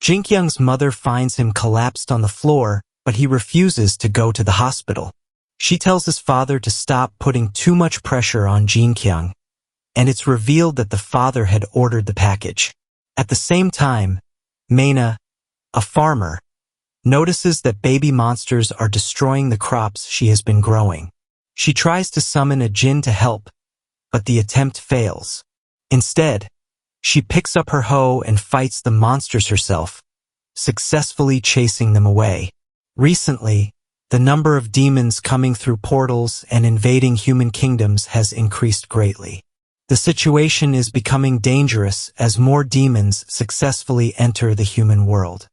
Jinkyung's mother finds him collapsed on the floor, but he refuses to go to the hospital. She tells his father to stop putting too much pressure on Jinkyung, and it's revealed that the father had ordered the package. At the same time, Maina, a farmer, notices that baby monsters are destroying the crops she has been growing. She tries to summon a djinn to help, but the attempt fails. Instead, she picks up her hoe and fights the monsters herself, successfully chasing them away. Recently, the number of demons coming through portals and invading human kingdoms has increased greatly. The situation is becoming dangerous as more demons successfully enter the human world.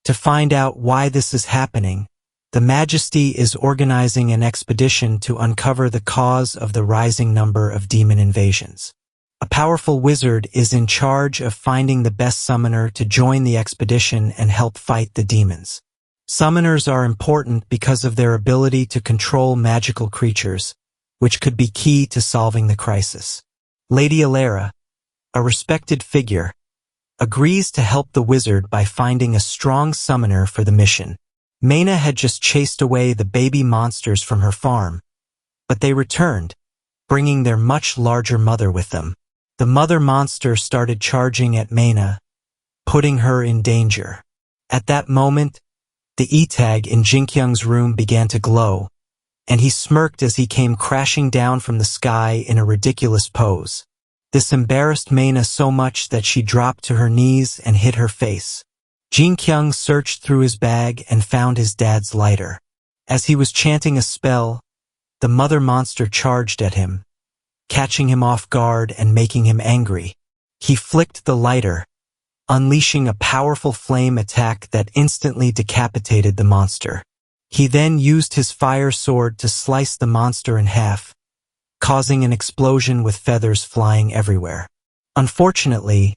To find out why this is happening, the Majesty is organizing an expedition to uncover the cause of the rising number of demon invasions. A powerful wizard is in charge of finding the best summoner to join the expedition and help fight the demons. Summoners are important because of their ability to control magical creatures, which could be key to solving the crisis. Lady Alara, a respected figure, agrees to help the wizard by finding a strong summoner for the mission. Maina had just chased away the baby monsters from her farm, but they returned, bringing their much larger mother with them. The mother monster started charging at Maina, putting her in danger. At that moment, the E-tag in Jinkyung's room began to glow, and he smirked as he came crashing down from the sky in a ridiculous pose. This embarrassed Maina so much that she dropped to her knees and hid her face. Jinkyung searched through his bag and found his dad's lighter. As he was chanting a spell, the mother monster charged at him, catching him off guard and making him angry. He flicked the lighter, unleashing a powerful flame attack that instantly decapitated the monster. He then used his fire sword to slice the monster in half, causing an explosion with feathers flying everywhere. Unfortunately,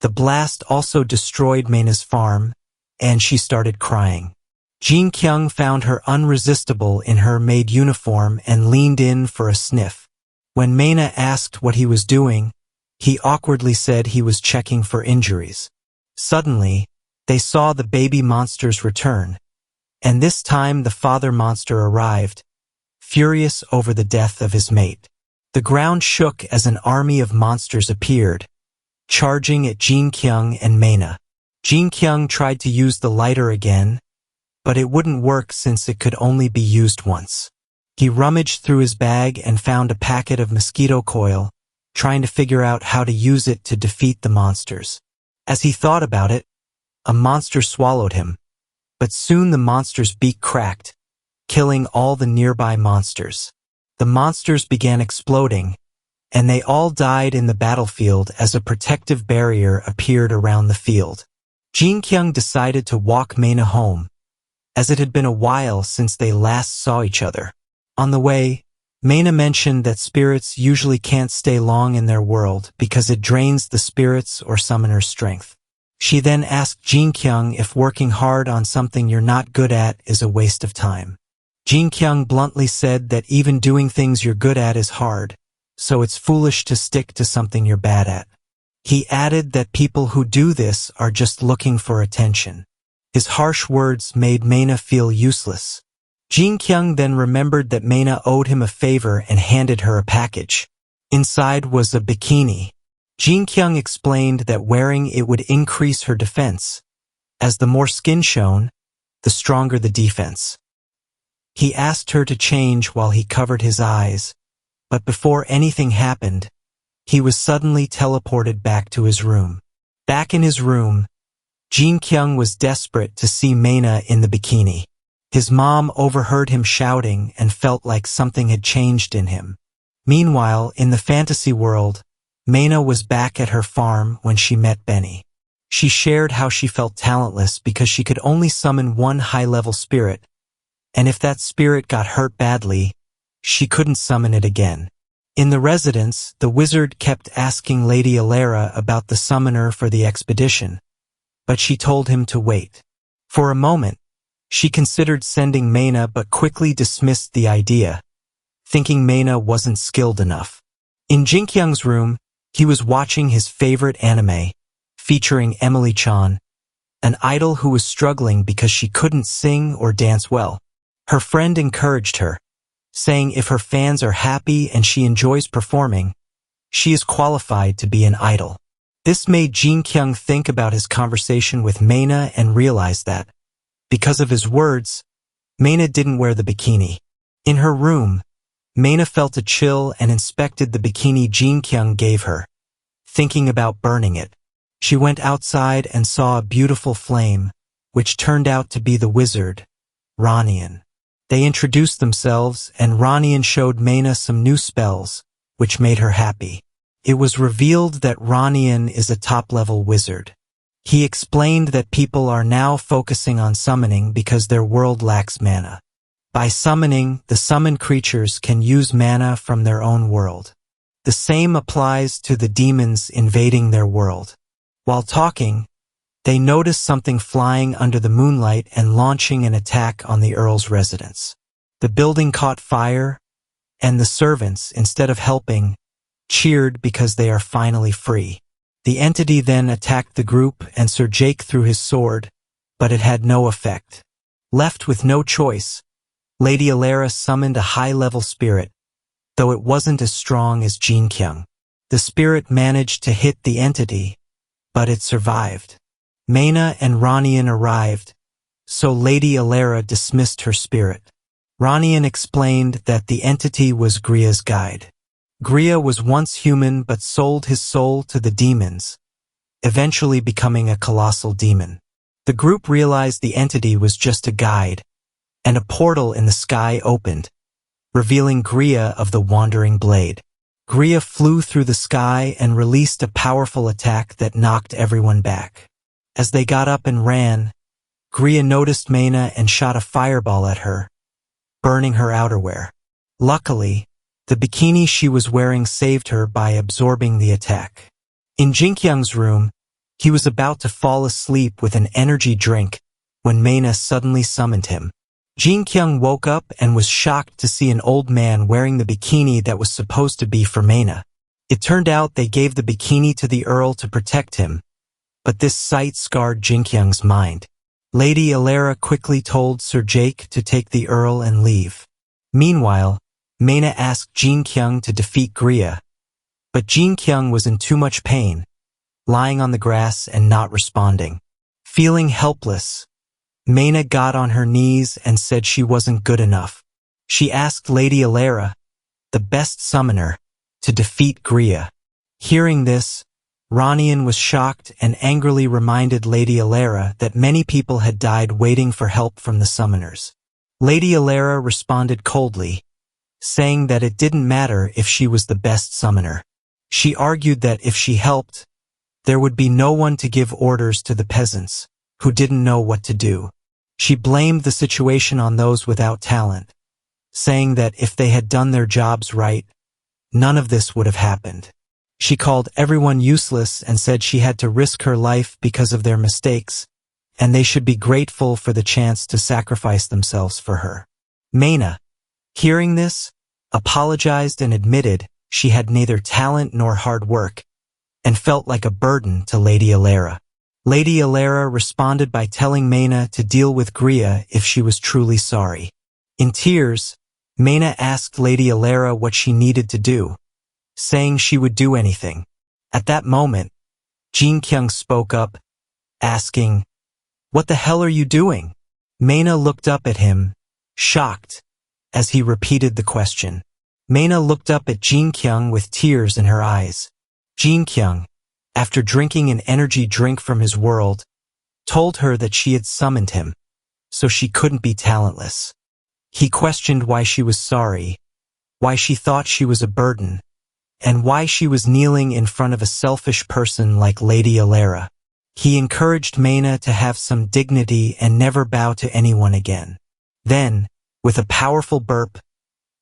the blast also destroyed Maina's farm, and she started crying. Jinkyung found her unresistible in her maid uniform and leaned in for a sniff. When Maina asked what he was doing, he awkwardly said he was checking for injuries. Suddenly, they saw the baby monsters return, and this time the father monster arrived, furious over the death of his mate. The ground shook as an army of monsters appeared, charging at Jinkyung and Maina. Jinkyung tried to use the lighter again, but it wouldn't work since it could only be used once. He rummaged through his bag and found a packet of mosquito coil, trying to figure out how to use it to defeat the monsters. As he thought about it, a monster swallowed him, but soon the monster's beak cracked, killing all the nearby monsters. The monsters began exploding, and they all died in the battlefield as a protective barrier appeared around the field. Jinkyung decided to walk Maina home, as it had been a while since they last saw each other. On the way, Maina mentioned that spirits usually can't stay long in their world because it drains the spirit's or summoner's strength. She then asked Jinkyung if working hard on something you're not good at is a waste of time. Jinkyung bluntly said that even doing things you're good at is hard, so it's foolish to stick to something you're bad at. He added that people who do this are just looking for attention. His harsh words made Maina feel useless. Jinkyung then remembered that Maina owed him a favor and handed her a package. Inside was a bikini. Jinkyung explained that wearing it would increase her defense, as the more skin shone, the stronger the defense. He asked her to change while he covered his eyes, but before anything happened, he was suddenly teleported back to his room. Back in his room, Jinkyung was desperate to see Maina in the bikini. His mom overheard him shouting and felt like something had changed in him. Meanwhile, in the fantasy world, Maina was back at her farm when she met Benny. She shared how she felt talentless because she could only summon one high-level spirit, and if that spirit got hurt badly, she couldn't summon it again. In the residence, the wizard kept asking Lady Alara about the summoner for the expedition, but she told him to wait. For a moment, she considered sending Maina but quickly dismissed the idea, thinking Maina wasn't skilled enough. In Jinkyung's room, he was watching his favorite anime, featuring Emily-chan, an idol who was struggling because she couldn't sing or dance well. Her friend encouraged her, saying if her fans are happy and she enjoys performing, she is qualified to be an idol. This made Jin Kyung think about his conversation with Maina and realize that, because of his words, Maina didn't wear the bikini. In her room, Maina felt a chill and inspected the bikini Jin Kyung gave her, thinking about burning it. She went outside and saw a beautiful flame, which turned out to be the wizard, Ranian. They introduced themselves and Ranian showed Maina some new spells, which made her happy. It was revealed that Ranian is a top-level wizard. He explained that people are now focusing on summoning because their world lacks mana. By summoning, the summoned creatures can use mana from their own world. The same applies to the demons invading their world. While talking, they noticed something flying under the moonlight and launching an attack on the Earl's residence. The building caught fire, and the servants, instead of helping, cheered because they are finally free. The entity then attacked the group and Sir Jake threw his sword, but it had no effect. Left with no choice, Lady Alara summoned a high-level spirit, though it wasn't as strong as Jin Kyung. The spirit managed to hit the entity, but it survived. Maina and Ranian arrived, so Lady Alara dismissed her spirit. Ranian explained that the entity was Gria's guide. Gria was once human but sold his soul to the demons, eventually becoming a colossal demon. The group realized the entity was just a guide, and a portal in the sky opened, revealing Gria of the Wandering Blade. Gria flew through the sky and released a powerful attack that knocked everyone back. As they got up and ran, Gria noticed Maina and shot a fireball at her, burning her outerwear. Luckily, the bikini she was wearing saved her by absorbing the attack. In Jin Kyung's room, he was about to fall asleep with an energy drink when Maina suddenly summoned him. Jin Kyung woke up and was shocked to see an old man wearing the bikini that was supposed to be for Maina. It turned out they gave the bikini to the Earl to protect him, but this sight scarred Jin Kyung's mind. Lady Alara quickly told Sir Jake to take the Earl and leave. Meanwhile, Maina asked Jin Kyung to defeat Gria, but Jin Kyung was in too much pain, lying on the grass and not responding. Feeling helpless, Maina got on her knees and said she wasn't good enough. She asked Lady Alara, the best summoner, to defeat Gria. Hearing this, Ranian was shocked and angrily reminded Lady Alara that many people had died waiting for help from the summoners. Lady Alara responded coldly, saying that it didn't matter if she was the best summoner. She argued that if she helped, there would be no one to give orders to the peasants, who didn't know what to do. She blamed the situation on those without talent, saying that if they had done their jobs right, none of this would have happened. She called everyone useless and said she had to risk her life because of their mistakes, and they should be grateful for the chance to sacrifice themselves for her. Maina, hearing this, apologized and admitted she had neither talent nor hard work, and felt like a burden to Lady Alara. Lady Alara responded by telling Maina to deal with Gria if she was truly sorry. In tears, Maina asked Lady Alara what she needed to do, saying she would do anything. At that moment, Jin Kyung spoke up, asking, "What the hell are you doing?" Maina looked up at him, shocked, as he repeated the question. Maina looked up at Jin Kyung with tears in her eyes. Jin Kyung, after drinking an energy drink from his world, told her that she had summoned him, so she couldn't be talentless. He questioned why she was sorry, why she thought she was a burden, and why she was kneeling in front of a selfish person like Lady Alara. He encouraged Maina to have some dignity and never bow to anyone again. Then, with a powerful burp,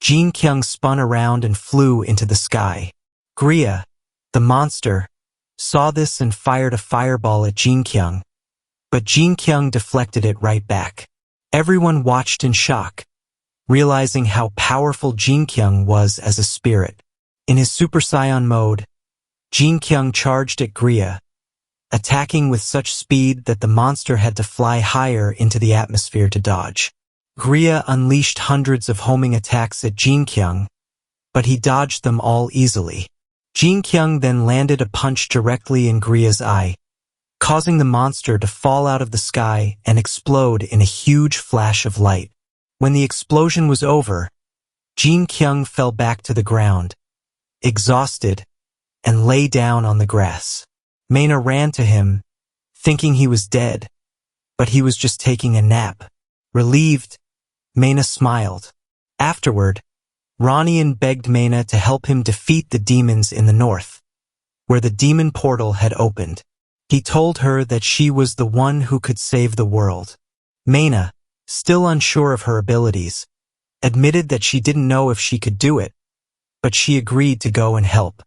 Jin Kyung spun around and flew into the sky. Gria, the monster, saw this and fired a fireball at Jin Kyung, but Jin Kyung deflected it right back. Everyone watched in shock, realizing how powerful Jin Kyung was as a spirit. In his Super Saiyan mode, Jin Kyung charged at Gria, attacking with such speed that the monster had to fly higher into the atmosphere to dodge. Gria unleashed hundreds of homing attacks at Jinkyung, but he dodged them all easily. Jinkyung then landed a punch directly in Gria's eye, causing the monster to fall out of the sky and explode in a huge flash of light. When the explosion was over, Jinkyung fell back to the ground, exhausted, and lay down on the grass. Maina ran to him, thinking he was dead, but he was just taking a nap. Relieved, Maina smiled. Afterward, Ronian begged Maina to help him defeat the demons in the north, where the demon portal had opened. He told her that she was the one who could save the world. Maina, still unsure of her abilities, admitted that she didn't know if she could do it, but she agreed to go and help.